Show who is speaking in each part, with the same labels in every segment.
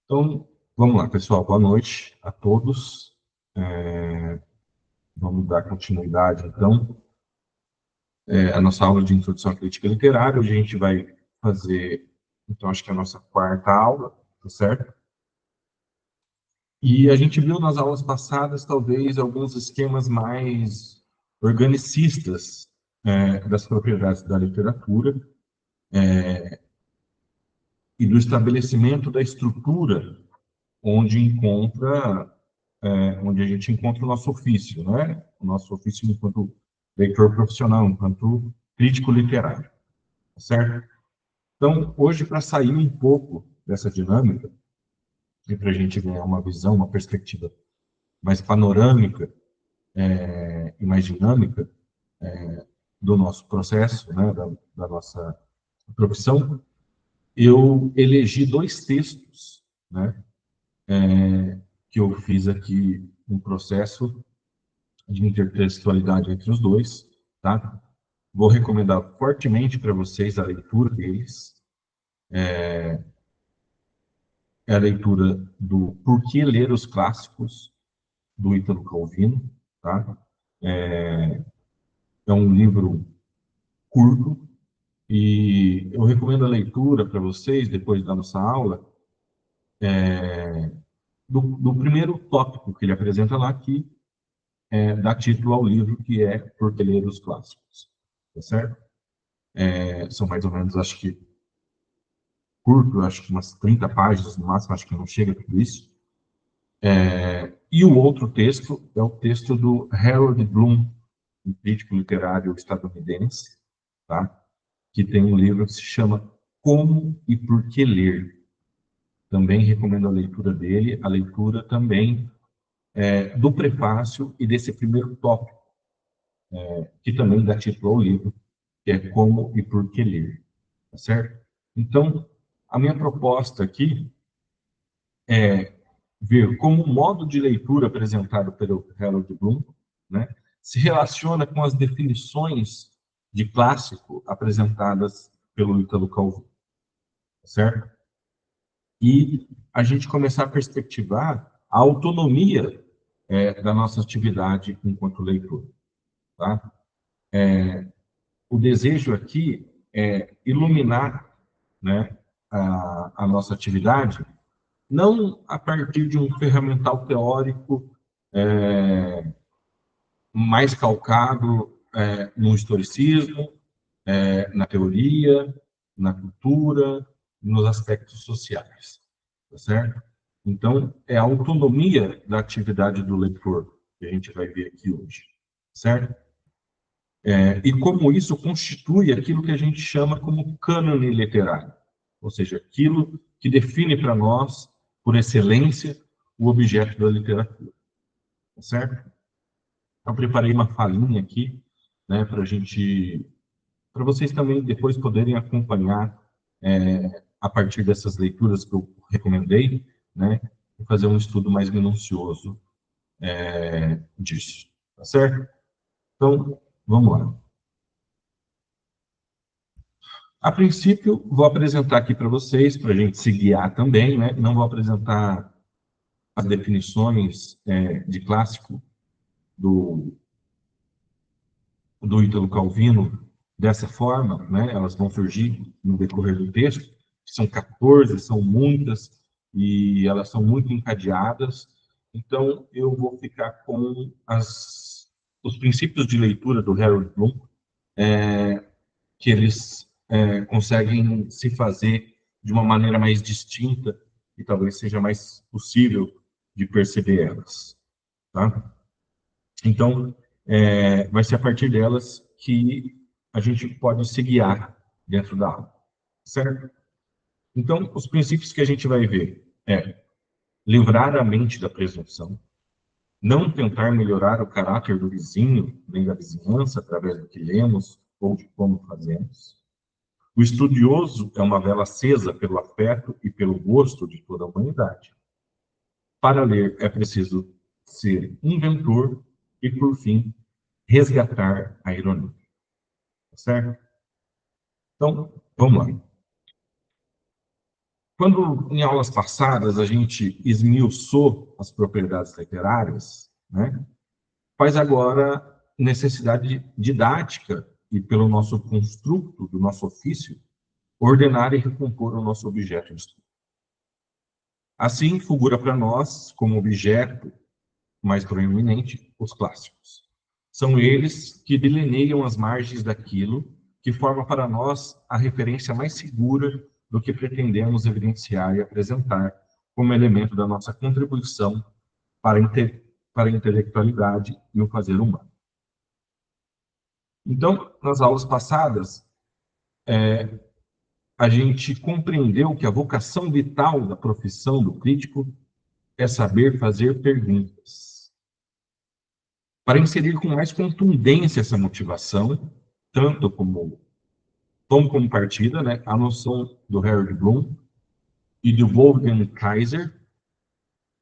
Speaker 1: Então, vamos lá, pessoal. Boa noite a todos. É, Vamos dar continuidade, então, à nossa aula de Introdução à Crítica Literária. Hoje a gente vai fazer, então, acho que é a nossa quarta aula, tá certo? E a gente viu nas aulas passadas, talvez, alguns esquemas mais organicistas das propriedades da literatura e do estabelecimento da estrutura onde a gente encontra o nosso ofício, né? O nosso ofício enquanto leitor profissional, enquanto crítico literário, tá certo? Então, hoje, para sair um pouco dessa dinâmica, e para a gente ganhar uma visão, uma perspectiva mais panorâmica e mais dinâmica do nosso processo, né, da nossa profissão, eu elegi dois textos, né, que eu fiz aqui um processo de intertextualidade entre os dois, tá? Vou recomendar fortemente para vocês a leitura deles. É a leitura do Por que Ler os Clássicos, do Ítalo Calvino. Tá? É um livro curto e eu recomendo a leitura para vocês, depois da nossa aula, do primeiro tópico que ele apresenta lá, que dá título ao livro, que é Por que Ler os Clássicos. Tá certo? São mais ou menos, acho que, curto, acho que umas 30 páginas no máximo, acho que não chega a tudo isso. E o outro texto é o texto do Harold Bloom, um crítico literário estadunidense, tá? Que tem um livro que se chama Como e Por que Ler. Também recomendo a leitura dele, a leitura também do prefácio e desse primeiro tópico, que também dá título ao livro, que é Como e Por que Ler, tá certo? Então, a minha proposta aqui é ver como o modo de leitura apresentado pelo Harold Bloom, né, se relaciona com as definições de clássico apresentadas pelo Ítalo Calvino, certo? E a gente começar a perspectivar a autonomia da nossa atividade enquanto leitor, tá? O desejo aqui é iluminar, né, a nossa atividade não a partir de um ferramental teórico mais calcado no historicismo, na teoria, na cultura, nos aspectos sociais, tá certo? Então, é a autonomia da atividade do leitor que a gente vai ver aqui hoje, certo? E como isso constitui aquilo que a gente chama como cânone literário, ou seja, aquilo que define para nós, por excelência, o objeto da literatura, tá certo? Eu preparei uma falinha aqui, né, para vocês também depois poderem acompanhar a partir dessas leituras que eu recomendei, né, e fazer um estudo mais minucioso disso, tá certo? Então, vamos lá. A princípio, vou apresentar aqui para vocês, para a gente se guiar também, né? Não vou apresentar as definições de clássico do, do Ítalo Calvino dessa forma, né? Elas vão surgir no decorrer do texto. São 14, são muitas, e elas são muito encadeadas. Então, eu vou ficar com os princípios de leitura do Harold Bloom, que eles conseguem se fazer de uma maneira mais distinta e talvez seja mais possível de perceber elas. Tá? Então, vai ser a partir delas que a gente pode se guiar dentro da aula, certo? Então, os princípios que a gente vai ver é livrar a mente da presunção, não tentar melhorar o caráter do vizinho nem da vizinhança através do que lemos ou de como fazemos. O estudioso é uma vela acesa pelo afeto e pelo gosto de toda a humanidade. Para ler é preciso ser inventor e, por fim, resgatar a ironia. Certo? Então, vamos lá. Quando, em aulas passadas, a gente esmiuçou as propriedades literárias, né, faz agora necessidade didática e pelo nosso construto do nosso ofício, ordenar e recompor o nosso objeto de estudo. Assim, figura para nós, como objeto mais proeminente, os clássicos. São eles que delineiam as margens daquilo que forma para nós a referência mais segura do que pretendemos evidenciar e apresentar como elemento da nossa contribuição para a intelectualidade e o fazer humano. Então, nas aulas passadas, a gente compreendeu que a vocação vital da profissão do crítico é saber fazer perguntas. Para inserir com mais contundência essa motivação, tanto como partida, né, a noção do Harold Bloom e do Wolfgang Kaiser,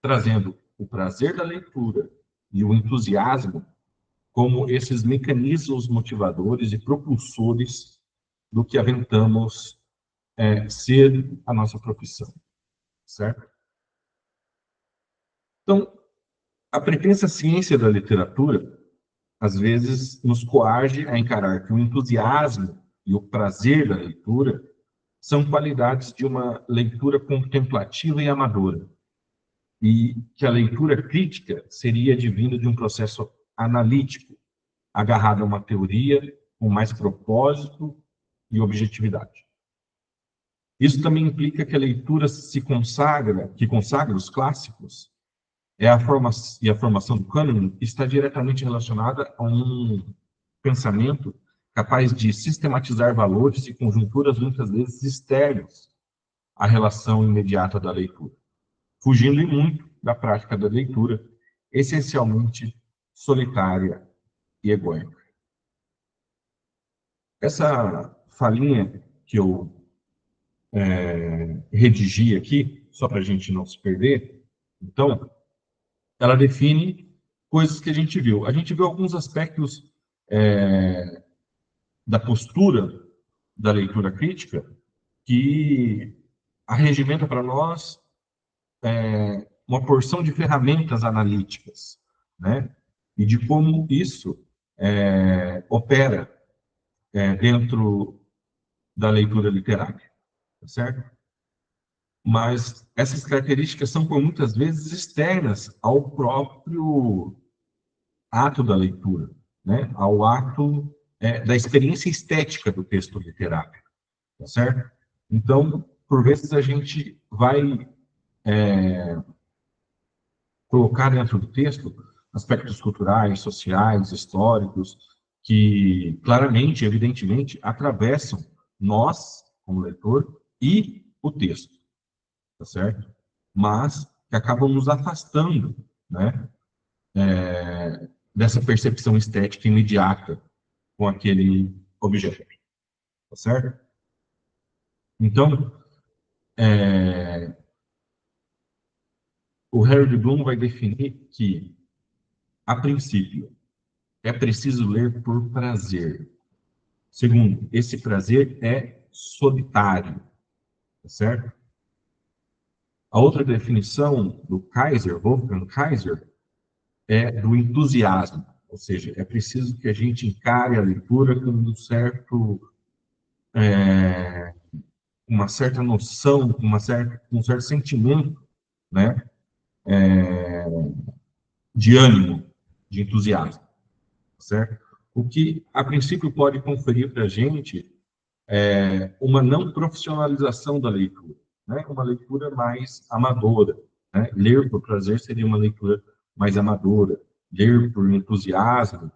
Speaker 1: trazendo o prazer da leitura e o entusiasmo como esses mecanismos motivadores e propulsores do que aventamos ser a nossa profissão, certo? Então, a pretensa ciência da literatura, às vezes, nos coage a encarar que o entusiasmo e o prazer da leitura são qualidades de uma leitura contemplativa e amadora, e que a leitura crítica seria advinda de um processo analítico, agarrado a uma teoria com mais propósito e objetividade. Isso também implica que a leitura que consagra os clássicos, e a formação do cânone está diretamente relacionada a um pensamento capaz de sistematizar valores e conjunturas muitas vezes externos à relação imediata da leitura, fugindo muito da prática da leitura, essencialmente solitária e egóica. Essa falinha que eu redigi aqui, só para a gente não se perder, então, ela define coisas que a gente viu. A gente viu alguns aspectos da postura da leitura crítica que arregimenta para nós uma porção de ferramentas analíticas, né? E de como isso opera dentro da leitura literária, tá certo? Mas essas características são, por muitas vezes, externas ao próprio ato da leitura, né? Ao ato da experiência estética do texto literário, tá certo? Então, por vezes, a gente vai colocar dentro do texto aspectos culturais, sociais, históricos, que claramente, evidentemente, atravessam nós, como leitor, e o texto, tá certo? Mas que acabam nos afastando, né, dessa percepção estética imediata com aquele objeto, tá certo? Então, o Harold Bloom vai definir que, a princípio, é preciso ler por prazer. Segundo, esse prazer é solitário, tá certo? A outra definição do Kaiser, Wolfgang Kaiser, é do entusiasmo, ou seja, é preciso que a gente encare a leitura com uma certa noção, um certo sentimento, né, de ânimo, de entusiasmo, certo? O que, a princípio, pode conferir para a gente uma não profissionalização da leitura, né? Uma leitura mais amadora, né? Ler por prazer seria uma leitura mais amadora, ler por entusiasmo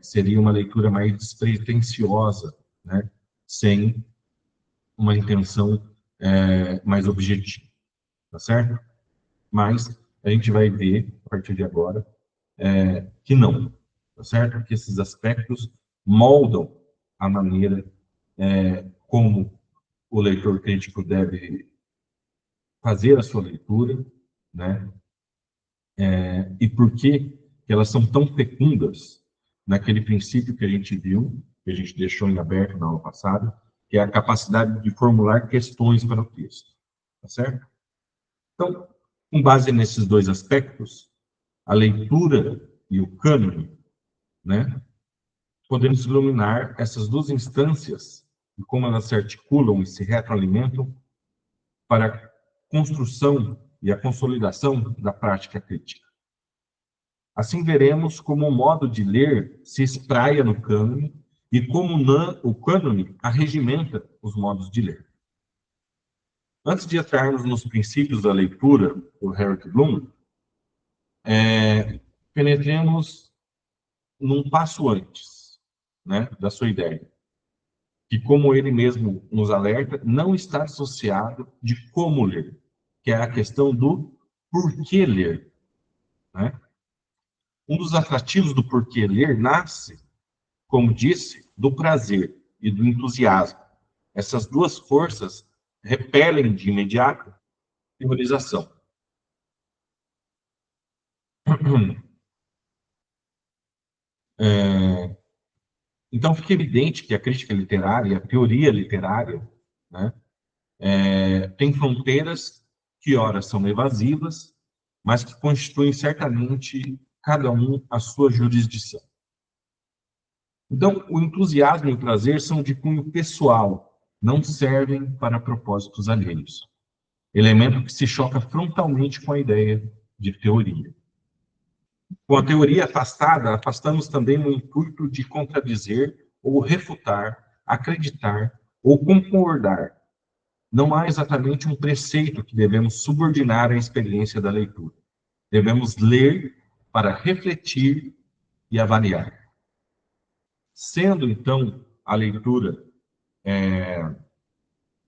Speaker 1: seria uma leitura mais despretensiosa, né? Sem uma intenção mais objetiva, tá certo? Mas a gente vai ver, a partir de agora, que não, tá certo? Que esses aspectos moldam a maneira como o leitor crítico deve fazer a sua leitura, né? E por que elas são tão fecundas naquele princípio que a gente viu, que a gente deixou em aberto na aula passada, que é a capacidade de formular questões para o texto. tá certo? Então, com base nesses dois aspectos, a leitura e o cânone, né, podemos iluminar essas duas instâncias e como elas se articulam e se retroalimentam para a construção e a consolidação da prática crítica. Assim veremos como o modo de ler se espraia no cânone e como o cânone arregimenta os modos de ler. Antes de entrarmos nos princípios da leitura do Herrick Bloom, penetremos num passo antes, né, da sua ideia, que, como ele mesmo nos alerta, não está associado de como ler, que é a questão do porquê ler, né? Um dos atrativos do porquê ler nasce, como disse, do prazer e do entusiasmo. Essas duas forças repelem de imediato a teorização. Então, fica evidente que a crítica literária, a teoria literária, né, tem fronteiras que, ora, são evasivas, mas que constituem certamente cada um a sua jurisdição. Então, o entusiasmo e o prazer são de cunho pessoal, não servem para propósitos alheios. Elemento que se choca frontalmente com a ideia de teoria. Com a teoria afastada, afastamos também o intuito de contradizer ou refutar, acreditar ou concordar. Não há exatamente um preceito que devemos subordinar à experiência da leitura. Devemos ler para refletir e avaliar. Sendo, então, a leitura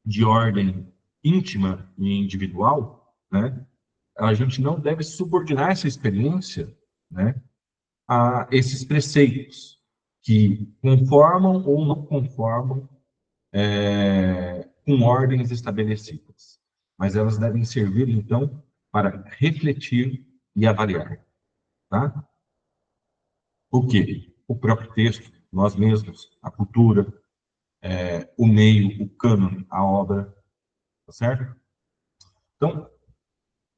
Speaker 1: de ordem íntima e individual, né, a gente não deve subordinar essa experiência, né, a esses preceitos que conformam ou não conformam com ordens estabelecidas. Mas elas devem servir, então, para refletir e avaliar. Tá? O quê? O próprio texto, nós mesmos, a cultura, o meio, o cânone, a obra, tá certo? Então,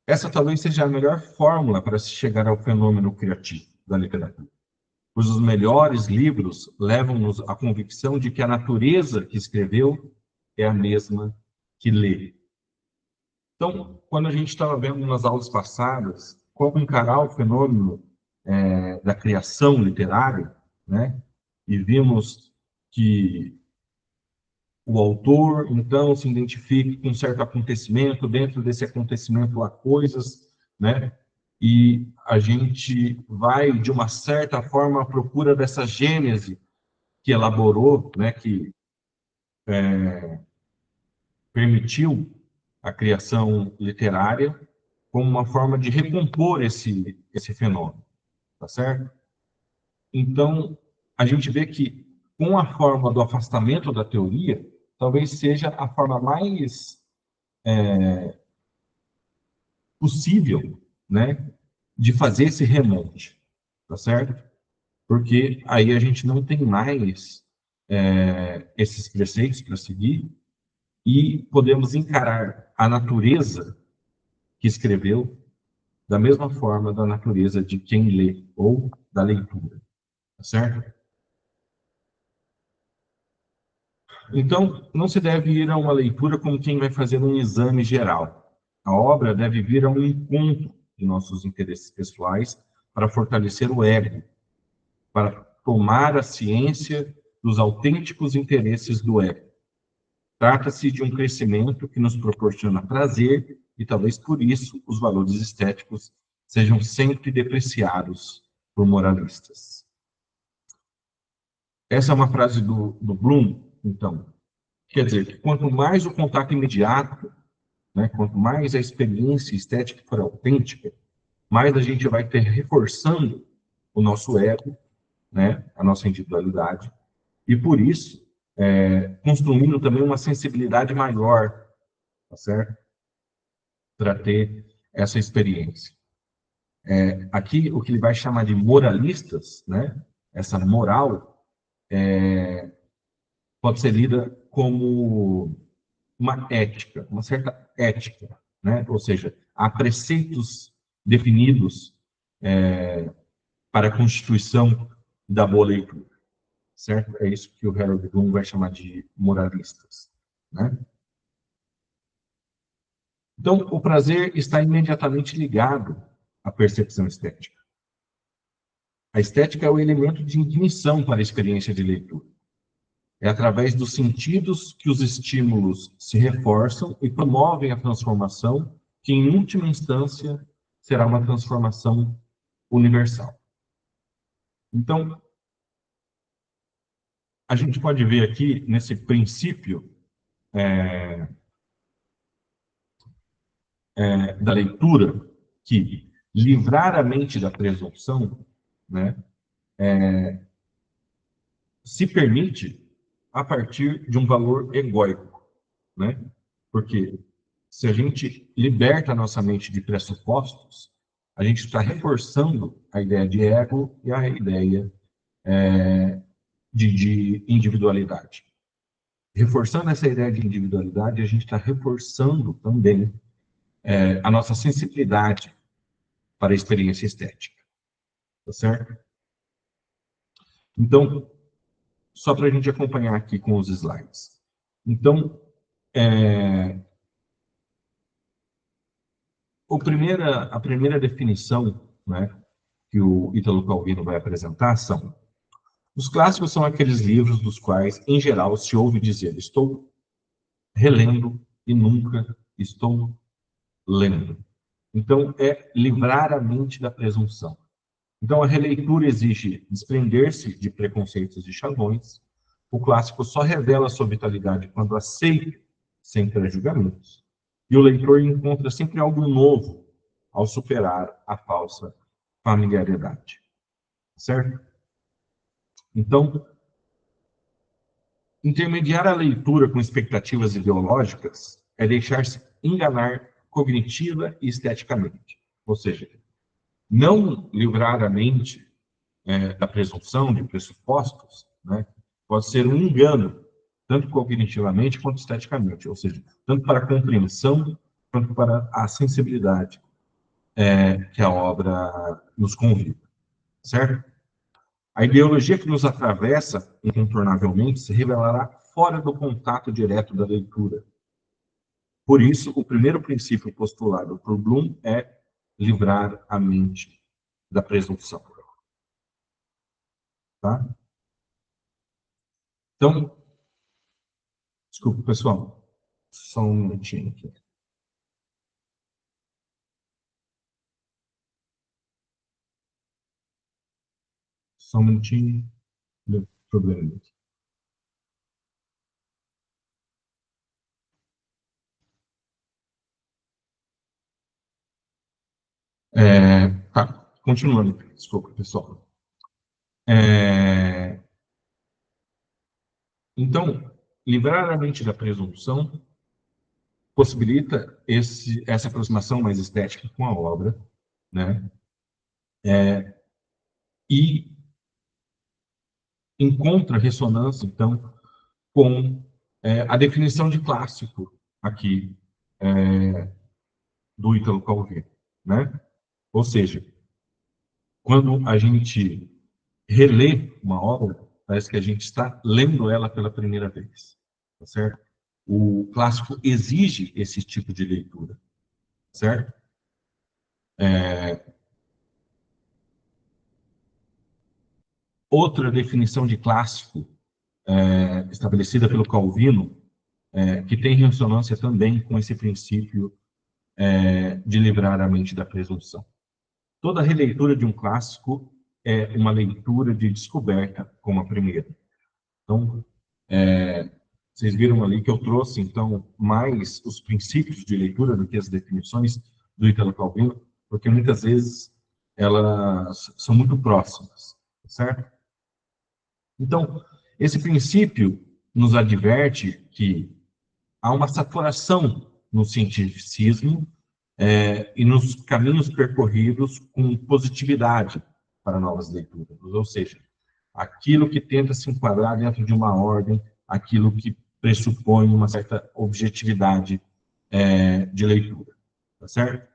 Speaker 1: essa talvez seja a melhor fórmula para se chegar ao fenômeno criativo da literatura. Pois os melhores livros levam-nos à convicção de que a natureza que escreveu é a mesma que lê. Então, quando a gente estava vendo nas aulas passadas como encarar o fenômeno da criação literária, né, e vimos que o autor, então, se identifica com um certo acontecimento, dentro desse acontecimento há coisas, né, e a gente vai, de uma certa forma, à procura dessa gênese que elaborou, né, que permitiu a criação literária como uma forma de recompor esse fenômeno, tá certo? Então, a gente vê que, com a forma do afastamento da teoria, talvez seja a forma mais possível, né, de fazer esse remonte, tá certo? Porque aí a gente não tem mais esses preceitos para seguir e podemos encarar a natureza que escreveu da mesma forma da natureza de quem lê ou da leitura, tá certo? Então, não se deve ir a uma leitura como quem vai fazer um exame geral. A obra deve vir a um encontro de nossos interesses pessoais para fortalecer o ego, para tomar a ciência dos autênticos interesses do ego. Trata-se de um crescimento que nos proporciona prazer e talvez por isso os valores estéticos sejam sempre depreciados por moralistas. Essa é uma frase do Bloom, então. Quer dizer, que quanto mais o contato imediato, né, quanto mais a experiência estética for autêntica, mais a gente vai ter reforçando o nosso ego, né, a nossa individualidade, e por isso, construindo também uma sensibilidade maior, tá certo? Para ter essa experiência. Aqui, o que ele vai chamar de moralistas, né, essa moral, pode ser lida como uma ética, uma certa ética, né? Ou seja, há preceitos definidos para a constituição da boa leitura, certo? É isso que o Harold Bloom vai chamar de moralistas, né? Então, o prazer está imediatamente ligado à percepção estética. A estética é o elemento de ignição para a experiência de leitura. É através dos sentidos que os estímulos se reforçam e promovem a transformação, que, em última instância, será uma transformação universal. Então, a gente pode ver aqui, nesse princípio da leitura, que livrar a mente da presunção, né, se permite a partir de um valor egóico, né? Porque se a gente liberta a nossa mente de pressupostos, a gente está reforçando a ideia de ego e a ideia de individualidade. Reforçando essa ideia de individualidade, a gente está reforçando também a nossa sensibilidade para a experiência estética. Tá certo? Então, só para a gente acompanhar aqui com os slides. Então, a primeira definição, né, que o Ítalo Calvino vai apresentar são: os clássicos são aqueles livros dos quais, em geral, se ouve dizer: estou relendo e nunca estou lendo. Então, é livrar a mente da presunção. Então, a releitura exige desprender-se de preconceitos e chavões. O clássico só revela sua vitalidade quando aceita, sem pré-julgamentos. E o leitor encontra sempre algo novo ao superar a falsa familiaridade. Certo? Então, intermediar a leitura com expectativas ideológicas é deixar-se enganar cognitiva e esteticamente. Ou seja, não livrar a mente da presunção, de pressupostos, né, pode ser um engano, tanto cognitivamente quanto esteticamente, ou seja, tanto para a compreensão quanto para a sensibilidade que a obra nos convida, certo? A ideologia que nos atravessa incontornavelmente se revelará fora do contato direto da leitura. Por isso, o primeiro princípio postulado por Bloom é livrar a mente da presunção. Tá? Então, desculpa, pessoal, só um minutinho aqui. Só um minutinho, deu problema aqui. Tá, continuando, desculpa, pessoal. Então, livrar a mente da presunção possibilita essa aproximação mais estética com a obra, né? E encontra ressonância, então, com a definição de clássico aqui do Ítalo Calvino, né? Ou seja, quando a gente relê uma obra, parece que a gente está lendo ela pela primeira vez, tá certo? O clássico exige esse tipo de leitura, certo? Outra definição de clássico estabelecida pelo Calvino, que tem ressonância também com esse princípio de livrar a mente da presunção. Toda releitura de um clássico é uma leitura de descoberta como a primeira. Então, vocês viram ali que eu trouxe, então, mais os princípios de leitura do que as definições do Ítalo Calvino, porque muitas vezes elas são muito próximas, certo? Então, esse princípio nos adverte que há uma saturação no cientificismo e nos caminhos percorridos com positividade para novas leituras. Ou seja, aquilo que tenta se enquadrar dentro de uma ordem, aquilo que pressupõe uma certa objetividade de leitura, tá certo?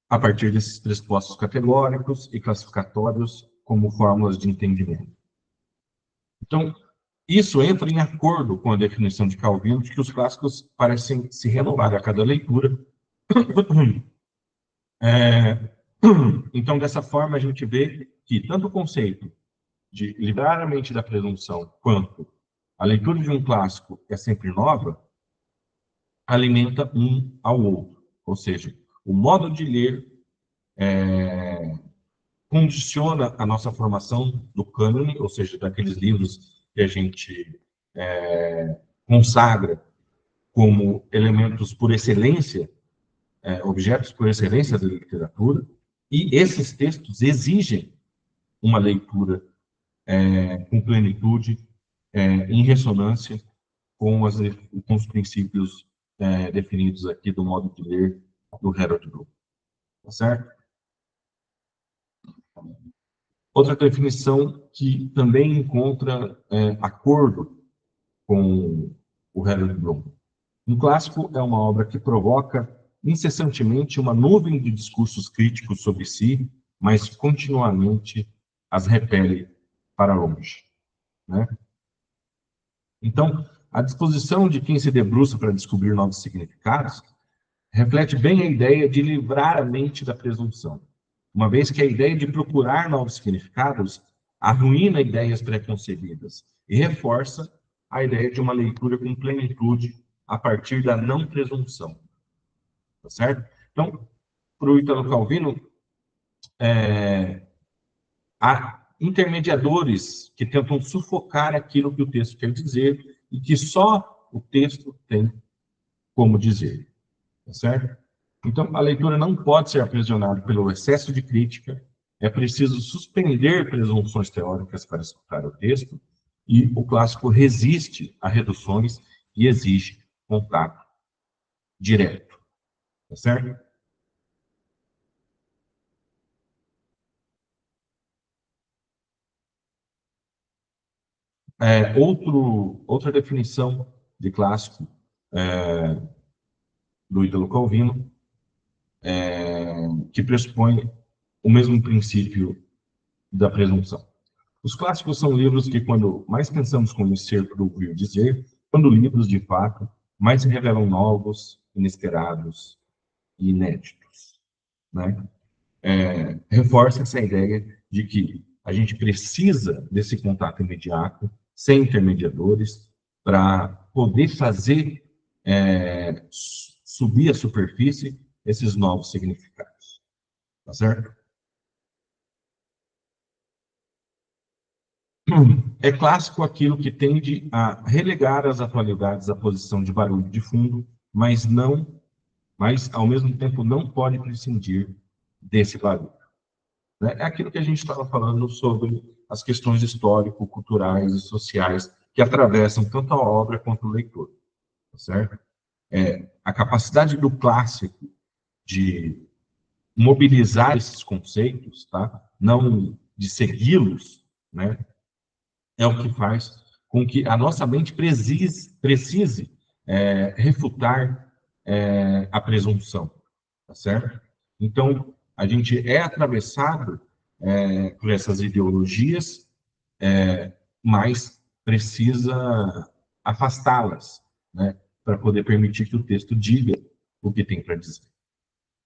Speaker 1: A partir desses pressupostos categóricos e classificatórios como fórmulas de entendimento. Então, isso entra em acordo com a definição de Calvino de que os clássicos parecem se renovar a cada leitura. Então, dessa forma, a gente vê que tanto o conceito de livrar a mente da presunção quanto a leitura de um clássico é sempre nova, alimenta um ao outro. Ou seja, o modo de ler condiciona a nossa formação do cânone, ou seja, daqueles livros que a gente consagra como elementos por excelência, objetos por excelência da literatura, e esses textos exigem uma leitura com plenitude, em ressonância com os princípios definidos aqui do modo de ler do Harold Bloom. Tá certo? Outra definição que também encontra acordo com o Harold Bloom. Um clássico é uma obra que provoca incessantemente uma nuvem de discursos críticos sobre si, mas continuamente as repele para longe, né? Então, a disposição de quem se debruça para descobrir novos significados reflete bem a ideia de livrar a mente da presunção, uma vez que a ideia de procurar novos significados arruína ideias pré-concebidas e reforça a ideia de uma leitura com plenitude a partir da não presunção. Tá certo? Então, para o Italo Calvino, há intermediadores que tentam sufocar aquilo que o texto quer dizer e que só o texto tem como dizer. Tá certo? Então, a leitura não pode ser aprisionada pelo excesso de crítica, é preciso suspender presunções teóricas para escutar o texto, e o clássico resiste a reduções e exige contato direto. Tá certo? Outra definição de clássico do Ítalo Calvino, que pressupõe o mesmo princípio da presunção. Os clássicos são livros que, quando mais pensamos conhecer por ouvir dizer, quando livros, de fato, mais se revelam novos, inesperados e inéditos, né? Reforça essa ideia de que a gente precisa desse contato imediato, sem intermediadores, para poder fazer subir à superfície esses novos significados. Tá certo? É clássico aquilo que tende a relegar as atualidades à posição de barulho de fundo, mas ao mesmo tempo não pode prescindir desse barulho, né? É aquilo que a gente estava falando sobre as questões histórico-culturais e sociais que atravessam tanto a obra quanto o leitor, tá certo? A capacidade do clássico de mobilizar esses conceitos, tá? Não de segui-los, né? É o que faz com que a nossa mente precise refutar a presunção, tá certo? Então, a gente é atravessado por essas ideologias, mas precisa afastá-las, né, para poder permitir que o texto diga o que tem para dizer,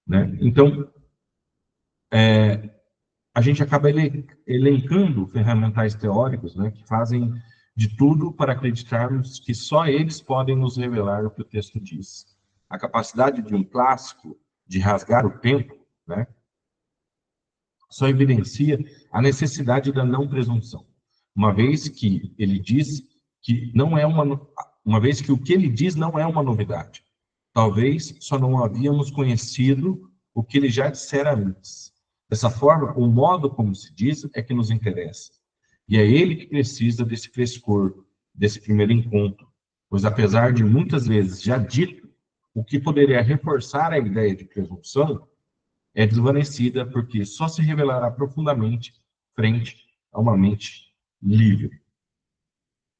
Speaker 1: né? Então, a gente acaba elencando ferramentais teóricos, né, que fazem de tudo para acreditarmos que só eles podem nos revelar o que o texto diz. A capacidade de um clássico de rasgar o tempo, né, só evidencia a necessidade da não presunção, uma vez que ele diz que não é uma vez que o que ele diz não é uma novidade. Talvez só não havíamos conhecido o que ele já dissera antes. Dessa forma, o modo como se diz é que nos interessa. E é ele que precisa desse frescor, desse primeiro encontro, pois apesar de muitas vezes já dito, o que poderia reforçar a ideia de presunção é desvanecida porque só se revelará profundamente frente a uma mente livre.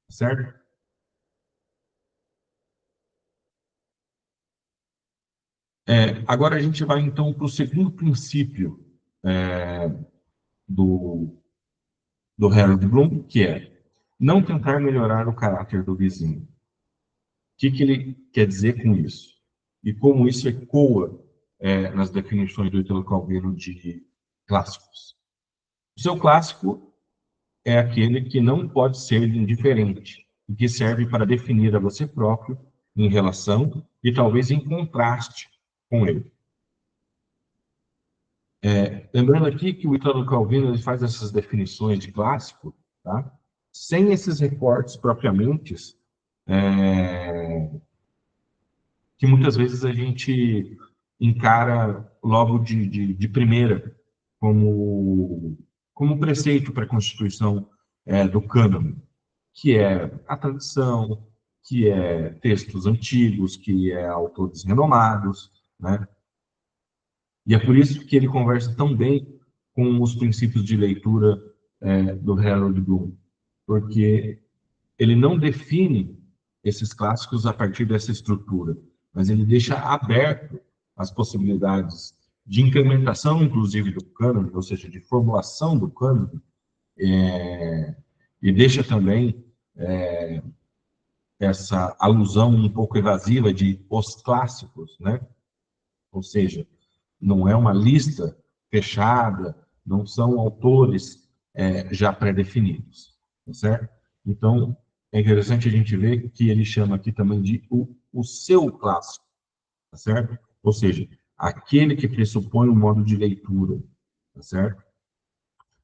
Speaker 1: Certo? Agora a gente vai, então, para o segundo princípio do Harold Bloom, que é não tentar melhorar o caráter do vizinho. O que ele quer dizer com isso? E como isso ecoa nas definições do Italo Calvino de clássicos. O seu clássico é aquele que não pode ser indiferente e que serve para definir a você próprio em relação e talvez em contraste com ele. Lembrando aqui que o Italo Calvino ele faz essas definições de clássico, tá? Sem esses recortes propriamente, que muitas vezes a gente encara logo de primeira como preceito para a constituição do cânone, que é a tradição, que é textos antigos, que é autores renomados, né? E é por isso que ele conversa tão bem com os princípios de leitura do Harold Bloom, porque ele não define esses clássicos a partir dessa estrutura, mas ele deixa aberto as possibilidades de incrementação, inclusive, do cânone, ou seja, de formulação do cânone, e deixa também essa alusão um pouco evasiva de os clássicos, né? Ou seja, não é uma lista fechada, não são autores já pré-definidos, tá certo? Então, é interessante a gente ver que ele chama aqui também de o seu clássico, tá certo? Ou seja, aquele que pressupõe um modo de leitura, tá certo?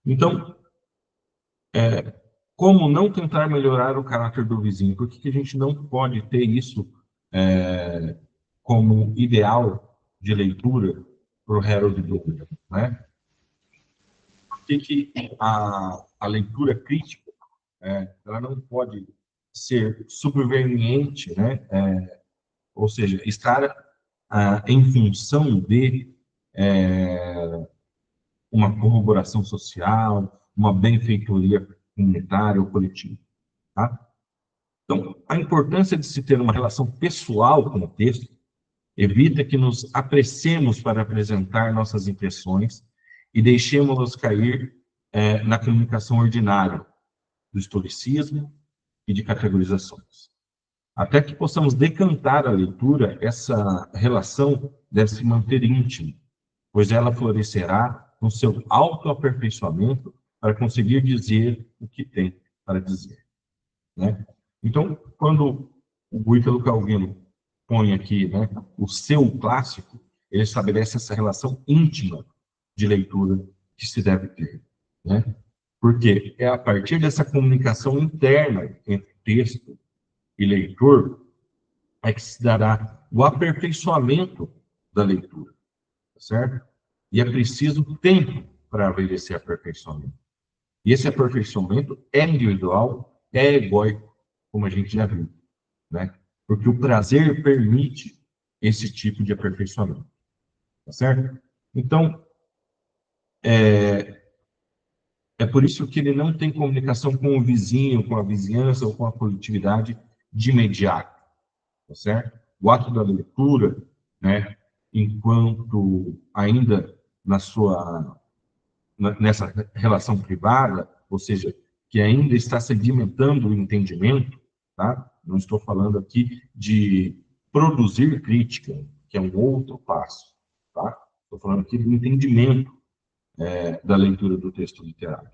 Speaker 1: Então, como não tentar melhorar o caráter do vizinho? Por que a gente não pode ter isso como ideal de leitura para o Harold Bloom, né? Por que a leitura crítica ela não pode ser subveniente, né? Ou seja, estar em função de uma corroboração social, uma benfeitoria comunitária ou coletiva, tá? Então, a importância de se ter uma relação pessoal com o texto evita que nos apressemos para apresentar nossas impressões e deixemos-las cair na comunicação ordinária do historicismo e de categorizações. Até que possamos decantar a leitura, essa relação deve se manter íntima, pois ela florescerá no seu autoaperfeiçoamento para conseguir dizer o que tem para dizer, né? Então, quando o Ítalo Calvino põe aqui, né, o seu clássico, ele estabelece essa relação íntima de leitura que se deve ter, né? Porque é a partir dessa comunicação interna entre texto e leitor é que se dará o aperfeiçoamento da leitura, tá certo? E é preciso tempo para haver esse aperfeiçoamento. E esse aperfeiçoamento é individual, é egóico, como a gente já viu, né? Porque o prazer permite esse tipo de aperfeiçoamento, tá certo? Então, é por isso que ele não tem comunicação com o vizinho, com a vizinhança ou com a coletividade de imediato, tá certo? O ato da leitura, né, enquanto ainda nessa relação privada, ou seja, que ainda está sedimentando o entendimento, tá? Não estou falando aqui de produzir crítica, que é um outro passo, tá? Estou falando aqui do entendimento da leitura do texto literário,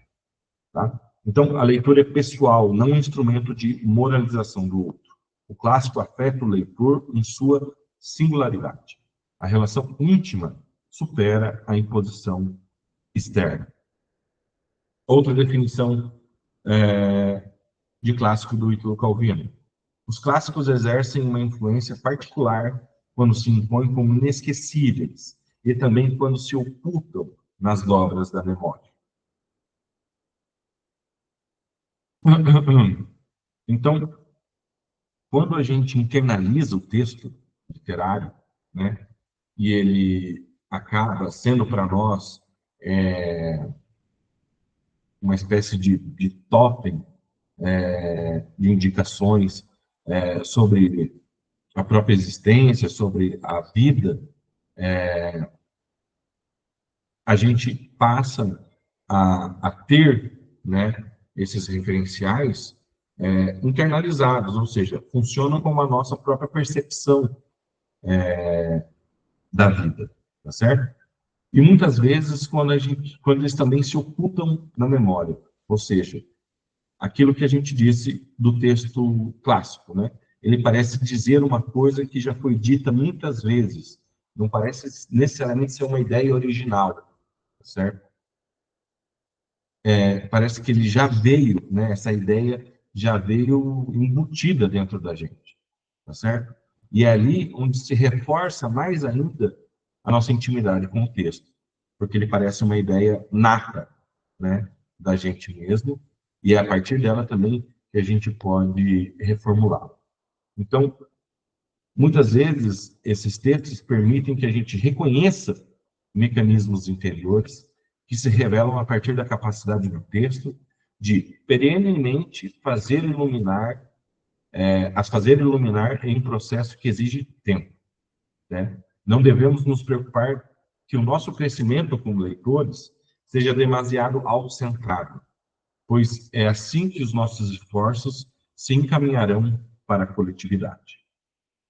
Speaker 1: tá? Então, a leitura é pessoal, não um instrumento de moralização do outro. O clássico afeta o leitor em sua singularidade. A relação íntima supera a imposição externa. Outra definição de clássico do Italo Calvino. Os clássicos exercem uma influência particular quando se impõem como inesquecíveis e também quando se ocultam nas dobras da memória. Então, quando a gente internaliza o texto literário, né, e ele acaba sendo para nós uma espécie de totem de indicações sobre a própria existência, sobre a vida, a gente passa a ter, né, esses referenciais internalizados, ou seja, funcionam como a nossa própria percepção da vida, tá certo? E muitas vezes quando eles também se ocultam na memória, ou seja, aquilo que a gente disse do texto clássico, né? Ele parece dizer uma coisa que já foi dita muitas vezes, não parece necessariamente ser uma ideia original, tá certo? Parece que ele já veio, né? Essa ideia já veio embutida dentro da gente, tá certo? E é ali onde se reforça mais ainda a nossa intimidade com o texto, porque ele parece uma ideia nata, né, da gente mesmo, e é a partir dela também que a gente pode reformulá-la. Então, muitas vezes, esses textos permitem que a gente reconheça mecanismos interiores que se revelam a partir da capacidade do texto de perenemente fazer iluminar, as fazer iluminar em um processo que exige tempo, né? Não devemos nos preocupar que o nosso crescimento como leitores seja demasiado autocentrado, pois é assim que os nossos esforços se encaminharão para a coletividade.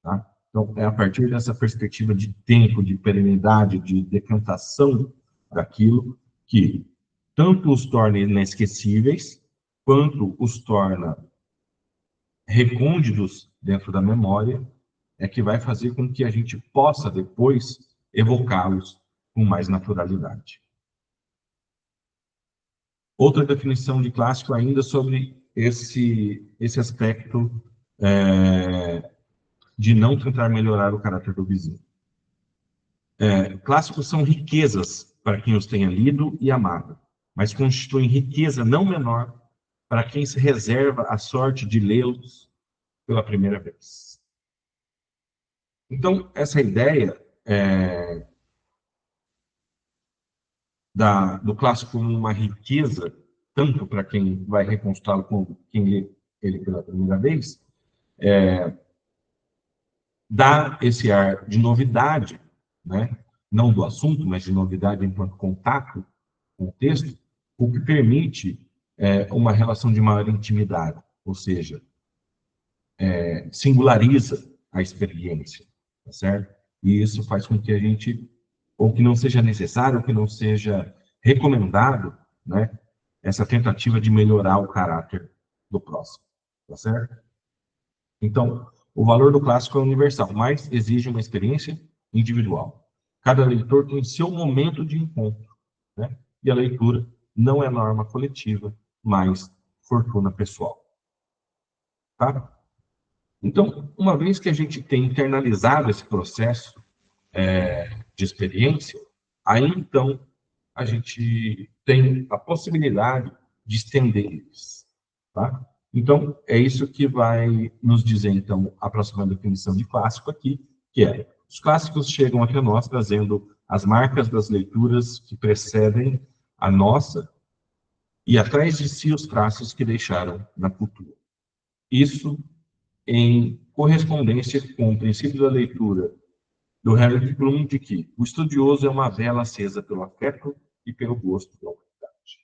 Speaker 1: Tá? Então, é a partir dessa perspectiva de tempo, de perenidade, de decantação daquilo que tanto os torna inesquecíveis, quanto os torna recônditos dentro da memória, é que vai fazer com que a gente possa depois evocá-los com mais naturalidade. Outra definição de clássico ainda sobre esse aspecto de não tentar melhorar o caráter do vizinho. Clássicos são riquezas para quem os tenha lido e amado, mas constituem riqueza não menor para quem se reserva a sorte de lê-los pela primeira vez. Então, essa ideia do clássico como uma riqueza, tanto para quem vai reconstruí-lo como quem lê ele pela primeira vez, dá esse ar de novidade, né? Não do assunto, mas de novidade enquanto contato com o texto, o que permite uma relação de maior intimidade, ou seja, singulariza a experiência, tá certo? E isso faz com que a gente, ou que não seja necessário, ou que não seja recomendado, né, essa tentativa de melhorar o caráter do próximo, tá certo? Então, o valor do clássico é universal, mas exige uma experiência individual. Cada leitor tem seu momento de encontro, né? E a leitura não é norma coletiva, mas fortuna pessoal, tá? Então, uma vez que a gente tem internalizado esse processo de experiência, aí então a gente tem a possibilidade de estender eles, tá? Então, é isso que vai nos dizer, então, a próxima definição de clássico aqui, que é: os clássicos chegam até nós trazendo as marcas das leituras que precedem a nossa e atrás de si os traços que deixaram na cultura. Isso em correspondência com o princípio da leitura do Harold Bloom de que o estudioso é uma vela acesa pelo afeto e pelo gosto da humanidade.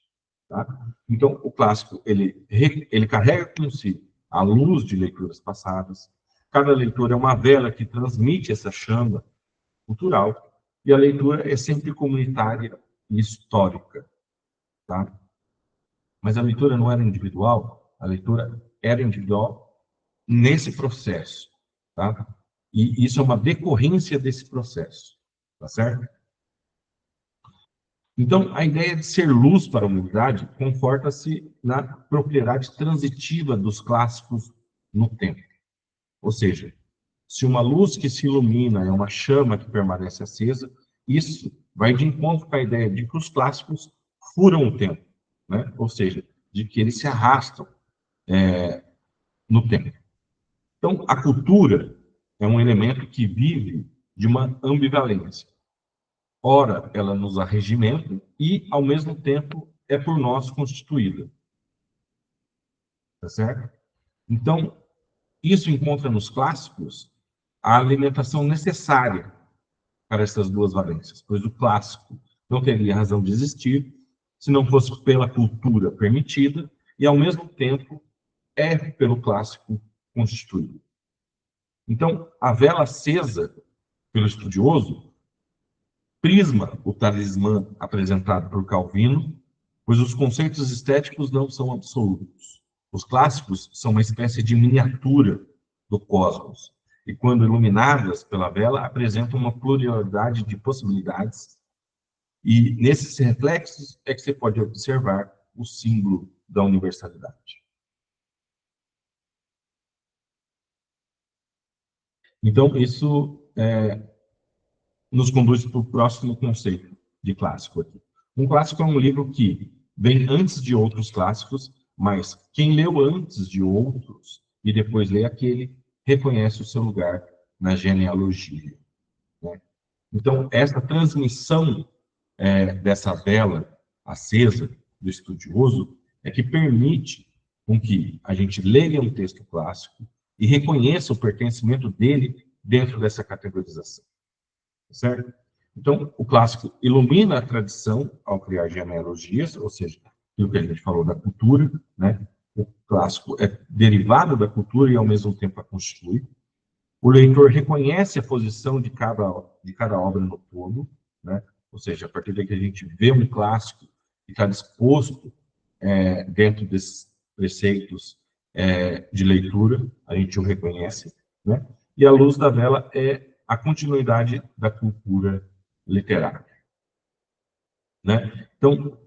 Speaker 1: Tá? Então, o clássico, ele carrega com si a luz de leituras passadas. Cada leitura é uma vela que transmite essa chama cultural, e a leitura é sempre comunitária e histórica. Tá? Mas a leitura não era individual, a leitura era individual nesse processo. Tá? E isso é uma decorrência desse processo. Tá certo? Então, a ideia de ser luz para a humanidade conforta-se na propriedade transitiva dos clássicos no tempo. Ou seja, se uma luz que se ilumina é uma chama que permanece acesa, isso vai de encontro com a ideia de que os clássicos furam o tempo, né? Ou seja, de que eles se arrastam no tempo. Então, a cultura é um elemento que vive de uma ambivalência. Ora, ela nos arregimenta e, ao mesmo tempo, é por nós constituída. Tá certo? Então, isso encontra nos clássicos a alimentação necessária para essas duas valências, pois o clássico não teria razão de existir se não fosse pela cultura permitida e, ao mesmo tempo, é pelo clássico constituído. Então, a vela acesa pelo estudioso prisma o talismã apresentado por Calvino, pois os conceitos estéticos não são absolutos. Os clássicos são uma espécie de miniatura do cosmos, e quando iluminadas pela vela, apresentam uma pluralidade de possibilidades, e nesses reflexos é que você pode observar o símbolo da universalidade. Então, isso nos conduz para o próximo conceito de clássico aqui. Um clássico é um livro que vem antes de outros clássicos, mas quem leu antes de outros e depois lê aquele, reconhece o seu lugar na genealogia, né? Então, essa transmissão dessa vela acesa do estudioso é que permite com que a gente leia um texto clássico e reconheça o pertencimento dele dentro dessa categorização. Certo? Então, o clássico ilumina a tradição ao criar genealogias, ou seja, aquilo que a gente falou da cultura, né? O clássico é derivado da cultura e, ao mesmo tempo, a constitui. O leitor reconhece a posição de cada obra no todo, né? Ou seja, a partir daí que a gente vê um clássico que está disposto dentro desses preceitos de leitura, a gente o reconhece, né? E a luz da vela é a continuidade da cultura literária, né? Então,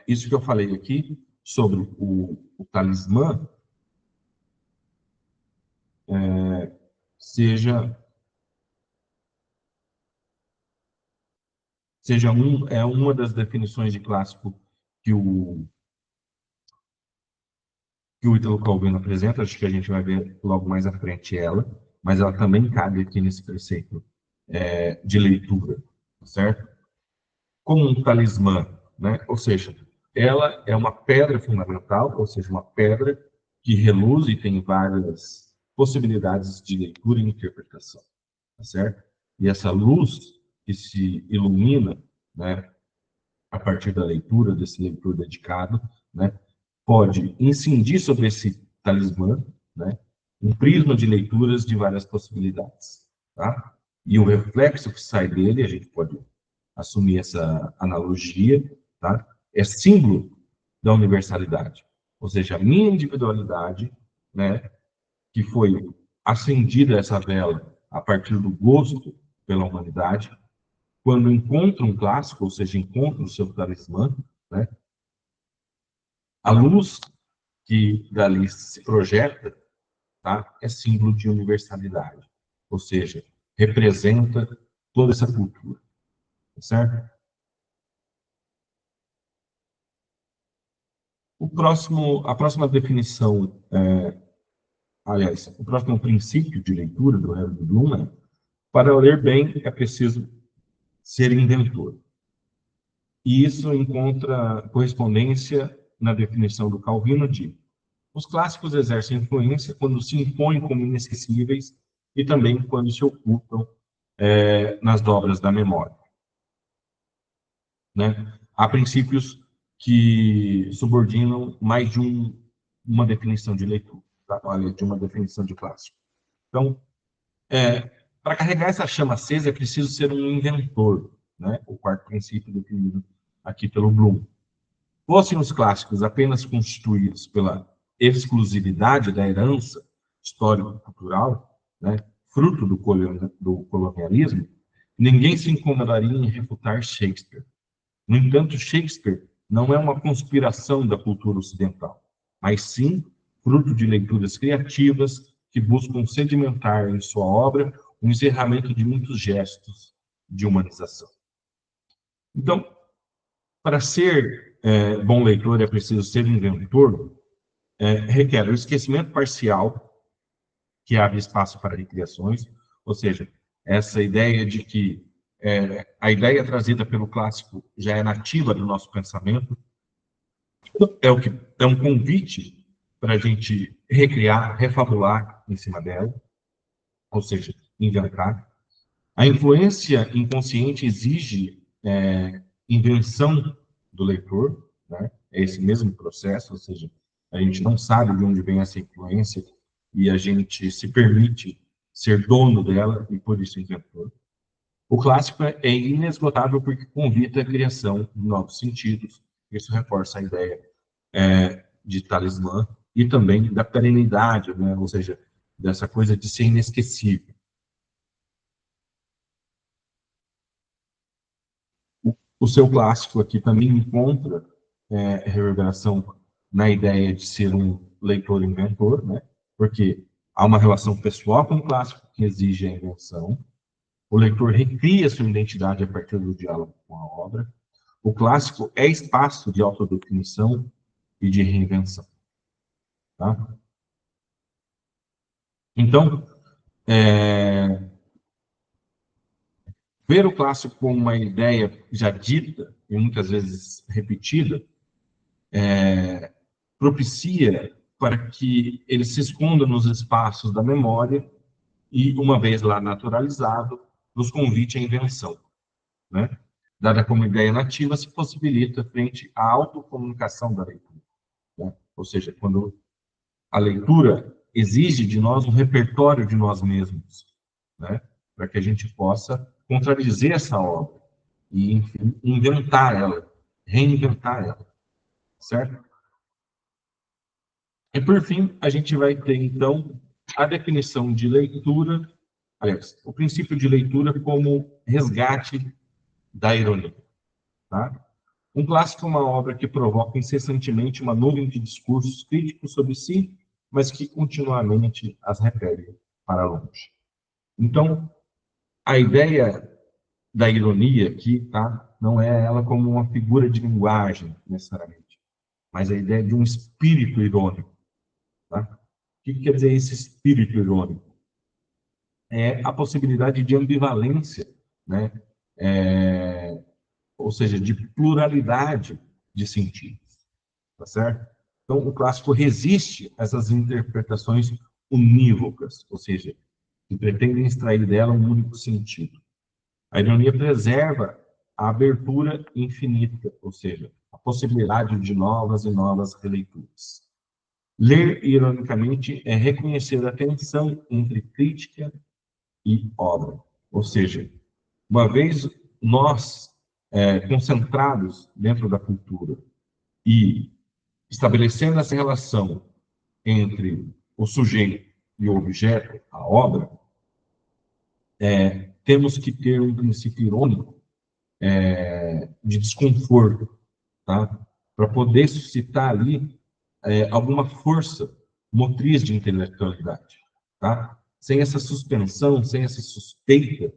Speaker 1: isso que eu falei aqui sobre o talismã, seja uma das definições de clássico que o Ítalo Calvino apresenta, acho que a gente vai ver logo mais à frente ela, mas ela também cabe aqui nesse preceito de leitura, certo? Como um talismã, né? Ou seja, ela é uma pedra fundamental, ou seja, uma pedra que reluz e tem várias possibilidades de leitura e interpretação, tá certo? E essa luz que se ilumina, né, a partir da leitura, desse leitor dedicado, né, pode incidir sobre esse talismã, né, um prisma de leituras de várias possibilidades, tá? E o reflexo que sai dele, a gente pode assumir essa analogia, tá? É símbolo da universalidade, ou seja, a minha individualidade, né, que foi acendida essa vela a partir do gosto pela humanidade, quando encontra um clássico, ou seja, encontra o seu talismã, né, a luz que dali se projeta, tá, é símbolo de universalidade, ou seja, representa toda essa cultura, certo? A próxima definição, aliás, o próximo princípio de leitura do Herbert Bloom é: para ler bem é preciso ser inventor. E isso encontra correspondência na definição do Calvino de: os clássicos exercem influência quando se impõem como inesquecíveis e também quando se ocultam nas dobras da memória, né? Há princípios que subordinam mais de uma definição de leitura, tá? Olha, de uma definição de clássico. Então, para carregar essa chama acesa é preciso ser um inventor, né? O quarto princípio definido aqui pelo Bloom. Fossem os clássicos apenas constituídos pela exclusividade da herança histórico-cultural, né, fruto do colonialismo, ninguém se incomodaria em refutar Shakespeare. No entanto, Shakespeare não é uma conspiração da cultura ocidental, mas sim fruto de leituras criativas que buscam sedimentar em sua obra o encerramento de muitos gestos de humanização. Então, para ser bom leitor é preciso ser inventor, requer o esquecimento parcial, que abre espaço para recriações, ou seja, essa ideia de que a ideia trazida pelo clássico já é nativa do nosso pensamento, é um convite para a gente recriar, refabular em cima dela, ou seja, inventar. A influência inconsciente exige invenção do leitor, né? É esse mesmo processo, ou seja, a gente não sabe de onde vem essa influência e a gente se permite ser dono dela e por isso inventor. O clássico é inesgotável porque convida a criação de novos sentidos. Isso reforça a ideia de talismã e também da perenidade, né? Ou seja, dessa coisa de ser inesquecível. O seu clássico aqui também encontra reverberação na ideia de ser um leitor-inventor, né? Porque há uma relação pessoal com o clássico que exige a invenção. O leitor recria sua identidade a partir do diálogo com a obra. O clássico é espaço de autodefinição e de reinvenção. Tá? Então, ver o clássico como uma ideia já dita e muitas vezes repetida propicia para que ele se esconda nos espaços da memória e, uma vez lá naturalizado, nos convite à invenção, né? Dada como ideia nativa, se possibilita frente à autocomunicação da leitura, né? Ou seja, quando a leitura exige de nós um repertório de nós mesmos, né? Para que a gente possa contradizer essa obra e, enfim, inventar ela, reinventar ela, certo? E, por fim, a gente vai ter, então, a definição de leitura, aliás, o princípio de leitura como resgate da ironia. Tá? Um clássico é uma obra que provoca incessantemente uma nuvem de discursos críticos sobre si, mas que continuamente as repele para longe. Então, a ideia da ironia aqui, tá? Não é ela como uma figura de linguagem, necessariamente, mas a ideia de um espírito irônico. Tá? O que quer dizer esse espírito irônico? É a possibilidade de ambivalência, né? Ou seja, de pluralidade de sentidos, tá certo? Então, o clássico resiste a essas interpretações unívocas, ou seja, que pretendem extrair dela um único sentido. A ironia preserva a abertura infinita, ou seja, a possibilidade de novas e novas releituras. Ler ironicamente é reconhecer a tensão entre crítica e obra. Ou seja, uma vez nós concentrados dentro da cultura e estabelecendo essa relação entre o sujeito e o objeto, a obra, temos que ter um princípio irônico de desconforto, tá? Para poder suscitar ali alguma força motriz de intelectualidade, tá? Sem essa suspensão, sem essa suspeita,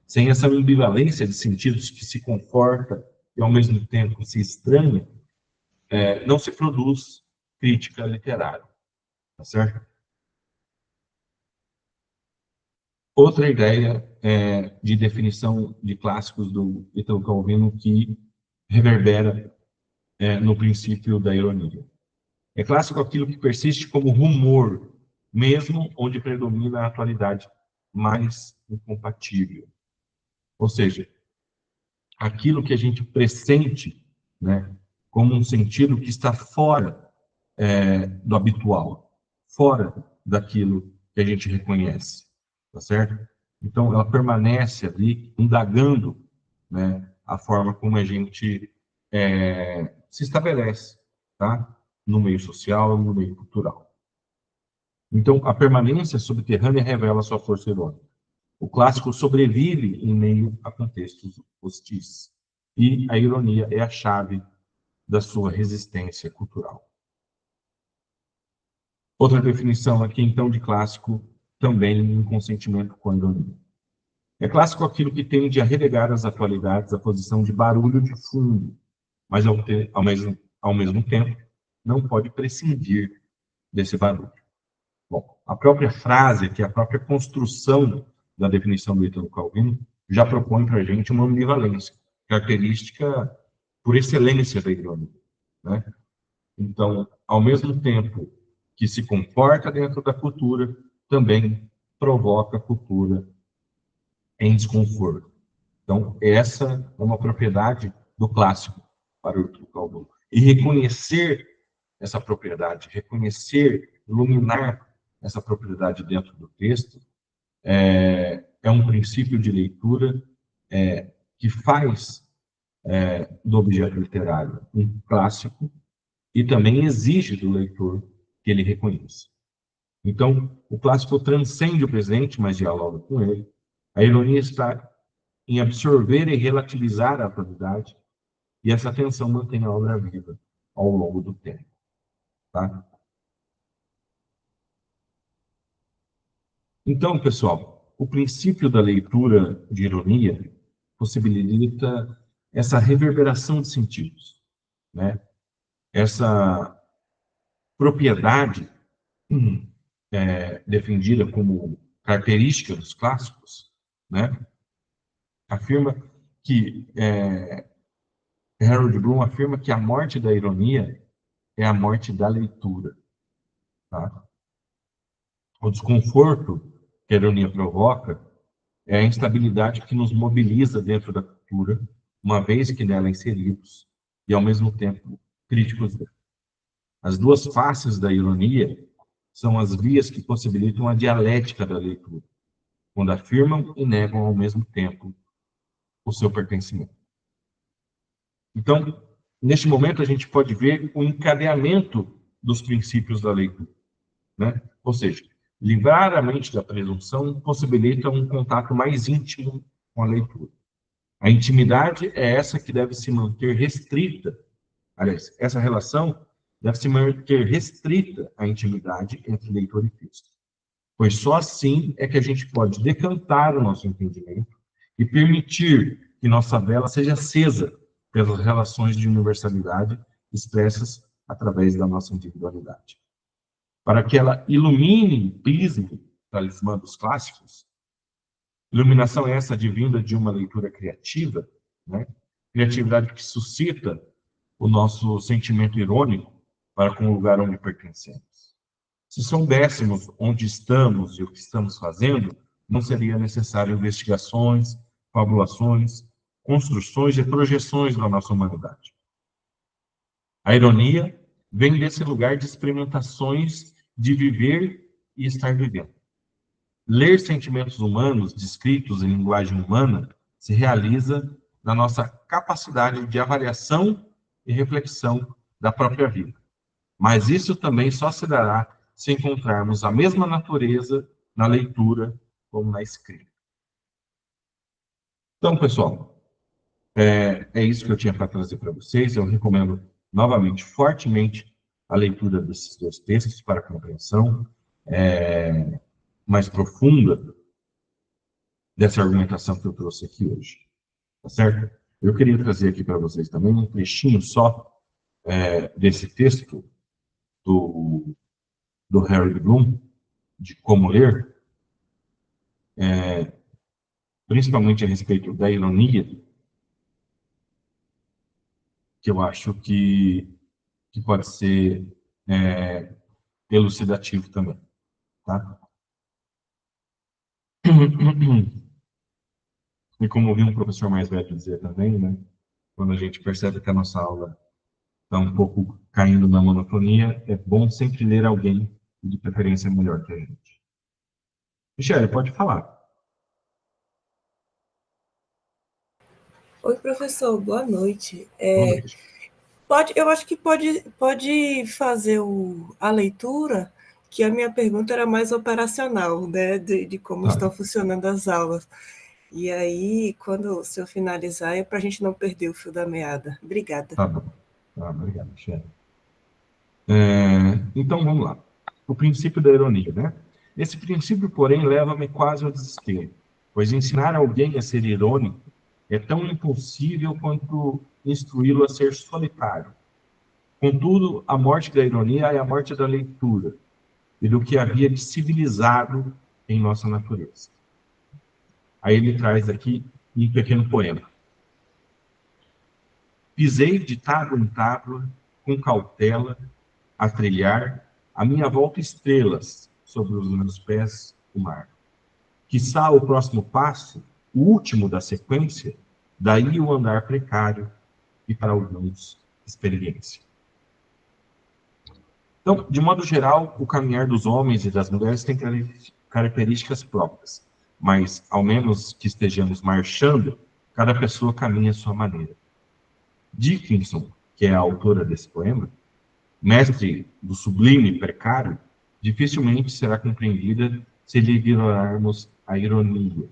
Speaker 1: sem essa ambivalência de sentidos que se conforta e ao mesmo tempo se estranha, não se produz crítica literária, tá certo? Outra ideia de definição de clássicos do Italo Calvino que reverbera no princípio da ironia. É clássico aquilo que persiste como rumor, mesmo onde predomina a atualidade mais incompatível. Ou seja, aquilo que a gente pressente, né, como um sentido que está fora do habitual, fora daquilo que a gente reconhece, tá certo? Então, ela permanece ali, indagando, né, a forma como a gente se estabelece, tá? No meio social e no meio cultural. Então, a permanência subterrânea revela sua força irônica. O clássico sobrevive em meio a contextos hostis. E a ironia é a chave da sua resistência cultural. Outra definição aqui, então, de clássico, também em consentimento com a ironia. É clássico aquilo que tende a relegar as atualidades à posição de barulho de fundo, mas ao mesmo tempo não pode prescindir desse barulho. Bom, a própria frase, que é a própria construção da definição do Italo Calvino, já propõe para a gente uma ambivalência, característica por excelência da ironia, né? Então, ao mesmo tempo que se comporta dentro da cultura, também provoca a cultura em desconforto. Então, essa é uma propriedade do clássico para o Calderon. E reconhecer essa propriedade, reconhecer, iluminar essa propriedade dentro do texto, é um princípio de leitura que faz do objeto literário um clássico e também exige do leitor que ele reconheça. Então, o clássico transcende o presente, mas dialoga com ele. A ironia está em absorver e relativizar a atualidade, e essa tensão mantém a obra viva ao longo do tempo. Tá? Então, pessoal, o princípio da leitura de ironia possibilita essa reverberação de sentidos, né? Essa propriedade defendida como característica dos clássicos, né? Afirma que Harold Bloom afirma que a morte da ironia é a morte da leitura. Tá? O desconforto que a ironia provoca é a instabilidade que nos mobiliza dentro da cultura, uma vez que nela inseridos e, ao mesmo tempo, críticos dela. As duas faces da ironia são as vias que possibilitam a dialética da leitura, quando afirmam e negam ao mesmo tempo o seu pertencimento. Então, neste momento, a gente pode ver o encadeamento dos princípios da leitura, né? Ou seja, livrar a mente da presunção possibilita um contato mais íntimo com a leitura. A intimidade é essa que deve se manter restrita. Aliás, essa relação deve se manter restrita à intimidade entre leitor e texto. Pois só assim é que a gente pode decantar o nosso entendimento e permitir que nossa vela seja acesa pelas relações de universalidade expressas através da nossa individualidade. Para que ela ilumine, pisme, o talismã dos clássicos, iluminação essa advinda de uma leitura criativa, né? Criatividade que suscita o nosso sentimento irônico para com o lugar onde pertencemos. Se soubéssemos onde estamos e o que estamos fazendo, não seria necessário investigações, fabulações, construções e projeções da nossa humanidade. A ironia vem desse lugar de experimentações de viver e estar vivendo. Ler sentimentos humanos descritos em linguagem humana se realiza na nossa capacidade de avaliação e reflexão da própria vida. Mas isso também só se dará se encontrarmos a mesma natureza na leitura como na escrita. Então, pessoal, é isso que eu tinha para trazer para vocês. Eu recomendo novamente, fortemente, a leitura desses dois textos para a compreensão mais profunda dessa argumentação que eu trouxe aqui hoje. Tá certo? Eu queria trazer aqui para vocês também um trechinho só desse texto do Harold Bloom, de como ler, principalmente a respeito da ironia, que eu acho que pode ser elucidativo também. Tá? E como ouvi um professor mais velho dizer também, né, quando a gente percebe que a nossa aula está um pouco caindo na monotonia, é bom sempre ler alguém de preferência melhor que a gente. Michele, pode falar.
Speaker 2: Oi, professor, boa noite.
Speaker 1: Boa noite.
Speaker 2: Eu acho que pode fazer a leitura, que a minha pergunta era mais operacional, né, de como estão funcionando as aulas. E aí, quando o senhor finalizar, é para a gente não perder o fio da meada. Obrigada.
Speaker 1: Tá bom. Obrigado, Michele. Então, vamos lá. O princípio da ironia, né? Esse princípio, porém, leva-me quase ao desespero, pois ensinar alguém a ser irônico é tão impossível quanto instruí-lo a ser solitário. Contudo, a morte da ironia é a morte da leitura e do que havia de civilizado em nossa natureza. Aí ele traz aqui um pequeno poema. Pisei de tábua em tábua, com cautela, a trilhar, a minha volta estrelas, sobre os meus pés, o mar. Quiçá o próximo passo o último da sequência, daí o andar precário e, para alguns, experiência. Então, de modo geral, o caminhar dos homens e das mulheres tem características próprias, mas, ao menos que estejamos marchando, cada pessoa caminha à sua maneira. Dickinson, que é a autora desse poema, mestre do sublime precário, dificilmente será compreendida se lhe ignorarmos a ironia.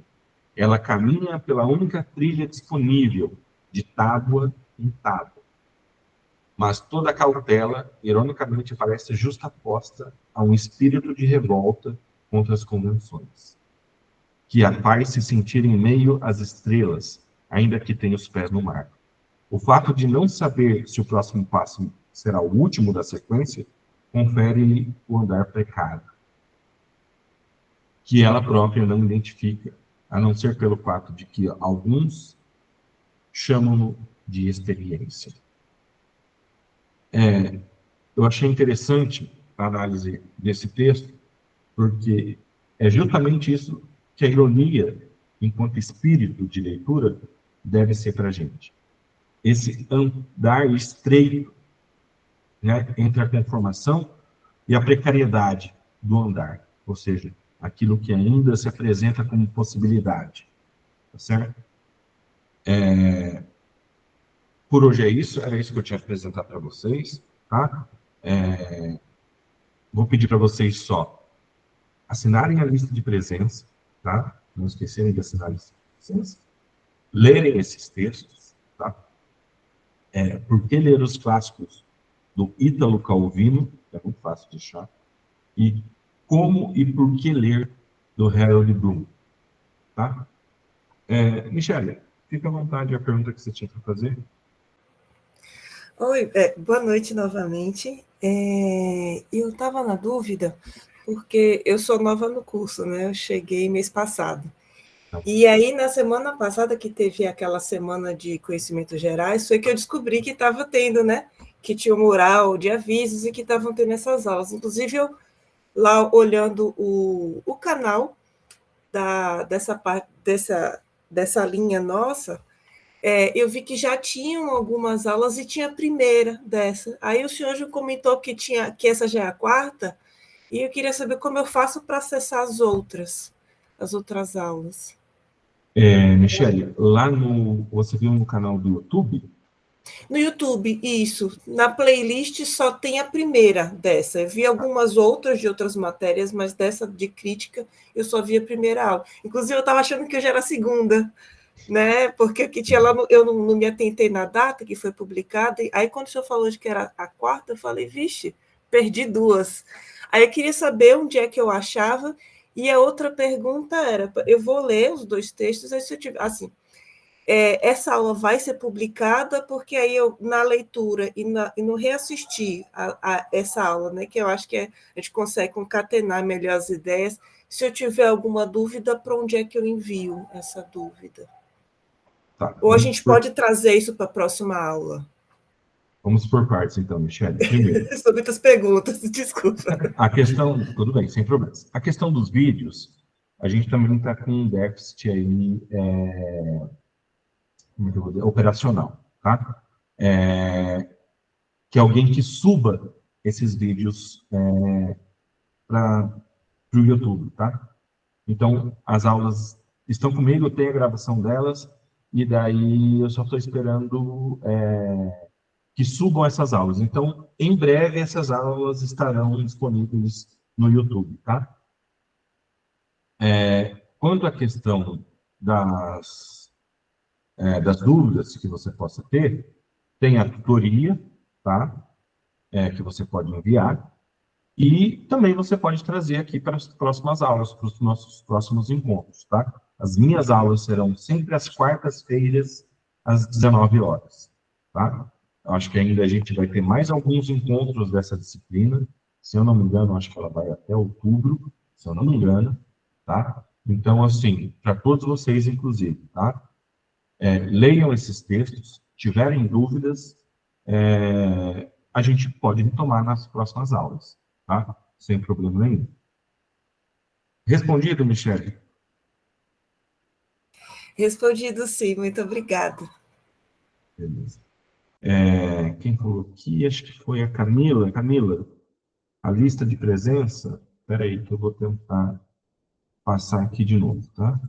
Speaker 1: Ela caminha pela única trilha disponível, de tábua em tábua. Mas toda a cautela, ironicamente, parece justaposta a um espírito de revolta contra as convenções, que a faz se sentir em meio às estrelas, ainda que tenha os pés no mar. O fato de não saber se o próximo passo será o último da sequência confere-lhe o andar precário, que ela própria não identifica, a não ser pelo fato de que alguns chamam-no de experiência. Eu achei interessante a análise desse texto, porque é justamente isso que a ironia, enquanto espírito de leitura, deve ser para a gente. Esse andar estreito, né, entre a conformação e a precariedade do andar, ou seja, aquilo que ainda se apresenta como possibilidade. Tá certo? Por hoje é isso, era isso que eu tinha que apresentar para vocês. Tá? Vou pedir para vocês só assinarem a lista de presença, tá? Não esquecerem de assinar a lista de presença, lerem esses textos, tá? Por que ler os clássicos do Ítalo Calvino, que é muito fácil de achar, e como e por que ler do Harold Bloom, tá? Michele, fica à vontade a pergunta que você tinha para fazer.
Speaker 2: Oi, boa noite novamente. Eu estava na dúvida, porque eu sou nova no curso, né? Eu cheguei mês passado. E aí, na semana passada, que teve aquela semana de conhecimentos gerais, foi que eu descobri que estava tendo, né? Que tinha um mural de avisos e que estavam tendo essas aulas. Inclusive, eu lá olhando o canal dessa linha nossa, eu vi que já tinham algumas aulas e tinha a primeira dessa. Aí o senhor já comentou que essa já é a quarta, e eu queria saber como eu faço para acessar as outras aulas.
Speaker 1: Michele, você viu no canal do YouTube?
Speaker 2: No YouTube, isso. Na playlist só tem a primeira dessa. Eu vi algumas outras de outras matérias, mas dessa de crítica eu só vi a primeira aula. Inclusive, eu estava achando que hoje era a segunda, né? Porque o que tinha lá, eu não me atentei na data que foi publicada. Aí, quando o senhor falou de que era a quarta, eu falei, vixe, perdi duas. Aí eu queria saber onde é que eu achava. E a outra pergunta era: eu vou ler os dois textos, aí se eu tiver. Assim, essa aula vai ser publicada, porque aí eu, na leitura e no reassistir a essa aula, né, que eu acho que a gente consegue concatenar melhor as ideias, se eu tiver alguma dúvida, para onde é que eu envio essa dúvida?
Speaker 1: Tá,
Speaker 2: Ou a gente pode trazer isso para a próxima aula?
Speaker 1: Vamos por partes, então, Michele. Primeiro.
Speaker 2: São muitas perguntas, desculpa.
Speaker 1: A questão, tudo bem, sem problemas. A questão dos vídeos, a gente também está com um déficit aí, como é que eu vou dizer, operacional, tá? Que alguém que suba esses vídeos para o YouTube, tá? Então, as aulas estão comigo, eu tenho a gravação delas, e daí eu só estou esperando que subam essas aulas. Então, em breve, essas aulas estarão disponíveis no YouTube, tá? Quanto à questão das dúvidas que você possa ter, tem a tutoria, tá? Que você pode enviar, e também você pode trazer aqui para as próximas aulas, para os nossos próximos encontros, tá? As minhas aulas serão sempre às quartas-feiras, às 19 horas, tá? Eu acho que ainda a gente vai ter mais alguns encontros dessa disciplina. Se eu não me engano, acho que ela vai até outubro, se eu não me engano, tá? Então, assim, para todos vocês, inclusive, tá? Leiam esses textos, tiverem dúvidas, a gente pode retomar nas próximas aulas, tá? Sem problema nenhum. Respondido, Michele?
Speaker 2: Respondido sim, muito obrigada.
Speaker 1: Beleza. Quem falou aqui? Acho que foi a Camila. Camila, a lista de presença. Espera aí, que eu vou tentar passar aqui de novo, tá?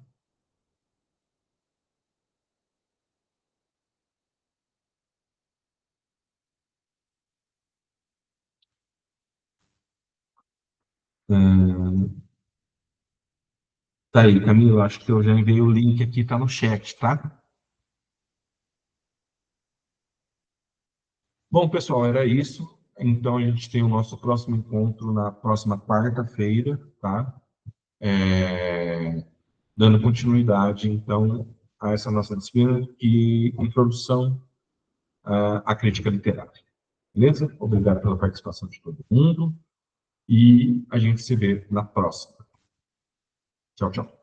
Speaker 1: Tá aí, Camila, acho que eu já enviei o link aqui, tá no chat, tá? Bom, pessoal, era isso. Então, a gente tem o nosso próximo encontro na próxima quarta-feira, tá? Dando continuidade, então, a essa nossa disciplina e introdução à crítica literária. Beleza? Obrigado pela participação de todo mundo e a gente se vê na próxima. Tchau, tchau.